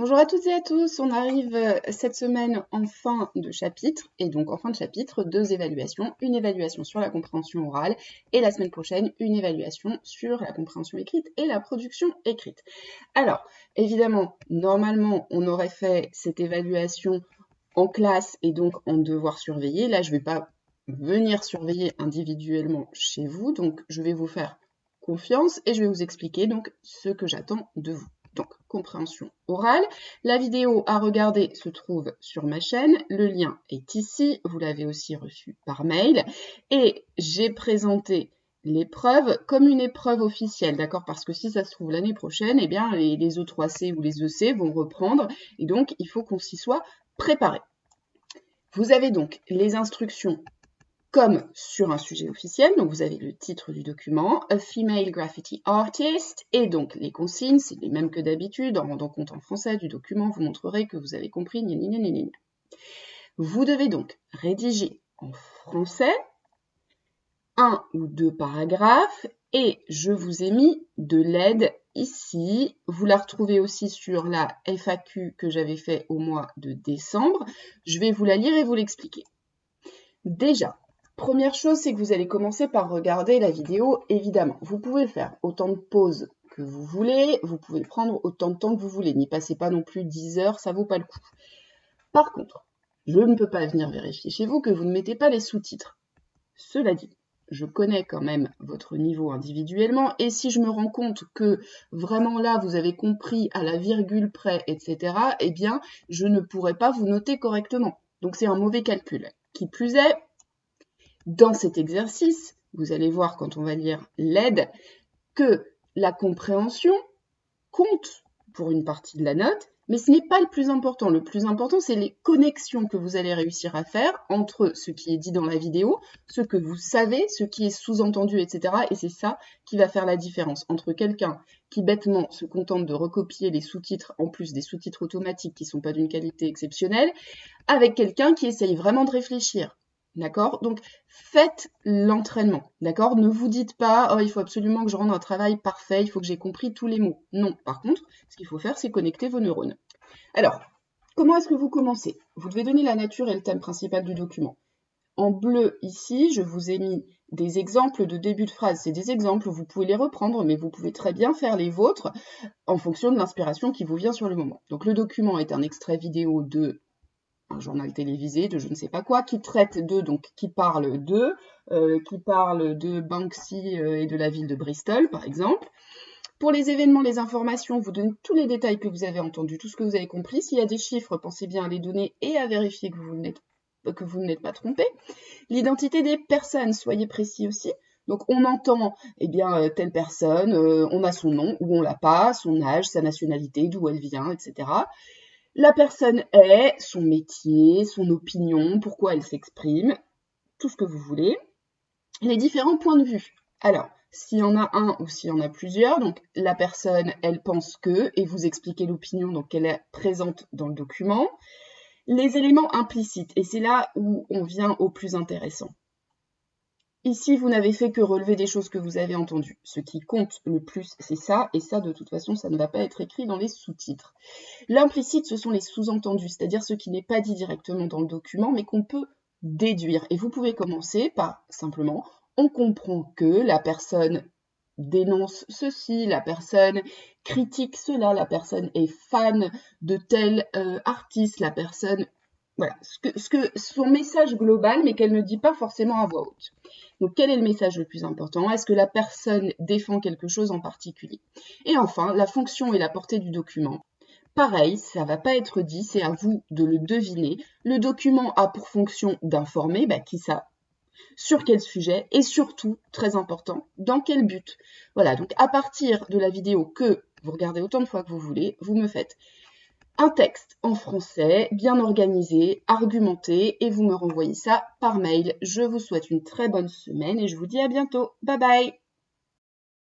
Bonjour à toutes et à tous, on arrive cette semaine en fin de chapitre, et donc en fin de chapitre, deux évaluations, une évaluation sur la compréhension orale, et la semaine prochaine, une évaluation sur la compréhension écrite et la production écrite. Alors, évidemment, normalement, on aurait fait cette évaluation en classe et donc en devoir surveiller. Là, je ne vais pas venir surveiller individuellement chez vous, donc je vais vous faire confiance et je vais vous expliquer donc ce que j'attends de vous. Donc, compréhension orale. La vidéo à regarder se trouve sur ma chaîne. Le lien est ici. Vous l'avez aussi reçu par mail. Et j'ai présenté l'épreuve comme une épreuve officielle, d'accord? Parce que si ça se trouve l'année prochaine, eh bien, les E3C ou les EC vont reprendre. Et donc, il faut qu'on s'y soit préparé. Vous avez donc les instructions comme sur un sujet officiel, donc vous avez le titre du document, A Female Graffiti Artist, et donc les consignes, c'est les mêmes que d'habitude, en rendant compte en français du document, vous montrerez que vous avez compris, gna gna gna gna. Vous devez donc rédiger en français un ou deux paragraphes, et je vous ai mis de l'aide ici. Vous la retrouvez aussi sur la FAQ que j'avais fait au mois de décembre. Je vais vous la lire et vous l'expliquer. Déjà, première chose, c'est que vous allez commencer par regarder la vidéo, évidemment. Vous pouvez faire autant de pauses que vous voulez, vous pouvez prendre autant de temps que vous voulez. N'y passez pas non plus 10 heures, ça vaut pas le coup. Par contre, je ne peux pas venir vérifier chez vous que vous ne mettez pas les sous-titres. Cela dit, je connais quand même votre niveau individuellement, et si je me rends compte que vraiment là, vous avez compris à la virgule près, etc., eh bien, je ne pourrai pas vous noter correctement. Donc c'est un mauvais calcul. Qui plus est, dans cet exercice, vous allez voir quand on va lire l'aide, que la compréhension compte pour une partie de la note, mais ce n'est pas le plus important. Le plus important, c'est les connexions que vous allez réussir à faire entre ce qui est dit dans la vidéo, ce que vous savez, ce qui est sous-entendu, etc. Et c'est ça qui va faire la différence entre quelqu'un qui bêtement se contente de recopier les sous-titres, en plus des sous-titres automatiques qui ne sont pas d'une qualité exceptionnelle, avec quelqu'un qui essaye vraiment de réfléchir. D'accord? Donc, faites l'entraînement. D'accord? Ne vous dites pas, oh, il faut absolument que je rende un travail parfait, il faut que j'ai compris tous les mots. Non. Par contre, ce qu'il faut faire, c'est connecter vos neurones. Alors, comment est-ce que vous commencez? Vous devez donner la nature et le thème principal du document. En bleu, ici, je vous ai mis des exemples de début de phrase. C'est des exemples, vous pouvez les reprendre, mais vous pouvez très bien faire les vôtres en fonction de l'inspiration qui vous vient sur le moment. Donc, le document est un extrait vidéo de un journal télévisé, de je ne sais pas quoi, qui traite de, donc qui parle de Banksy et de la ville de Bristol, par exemple. Pour les événements, les informations, vous donnez tous les détails que vous avez entendus, tout ce que vous avez compris. S'il y a des chiffres, pensez bien à les donner et à vérifier que vous n'êtes pas trompé. L'identité des personnes, soyez précis aussi. Donc on entend telle personne, on a son nom ou on l'a pas, son âge, sa nationalité, d'où elle vient, etc. La personne est, son métier, son opinion, pourquoi elle s'exprime, tout ce que vous voulez. Les différents points de vue. Alors, s'il y en a un ou s'il y en a plusieurs, donc la personne, elle pense que, et vous expliquez l'opinion, donc elle est présente dans le document. Les éléments implicites, et c'est là où on vient au plus intéressant. Ici, vous n'avez fait que relever des choses que vous avez entendues. Ce qui compte le plus, c'est ça, et ça, de toute façon, ça ne va pas être écrit dans les sous-titres. L'implicite, ce sont les sous-entendus, c'est-à-dire ce qui n'est pas dit directement dans le document, mais qu'on peut déduire. Et vous pouvez commencer par, simplement, on comprend que la personne dénonce ceci, la personne critique cela, la personne est fan de tel artiste, la personne... Voilà, son message global, mais qu'elle ne dit pas forcément à voix haute. Donc, quel est le message le plus important? Est-ce que la personne défend quelque chose en particulier? Et enfin, la fonction et la portée du document. Pareil, ça ne va pas être dit, c'est à vous de le deviner. Le document a pour fonction d'informer, qui ça, sur quel sujet, et surtout, très important, dans quel but. Voilà, donc à partir de la vidéo que vous regardez autant de fois que vous voulez, vous me faites un texte en français, bien organisé, argumenté, et vous me renvoyez ça par mail. Je vous souhaite une très bonne semaine et je vous dis à bientôt. Bye bye!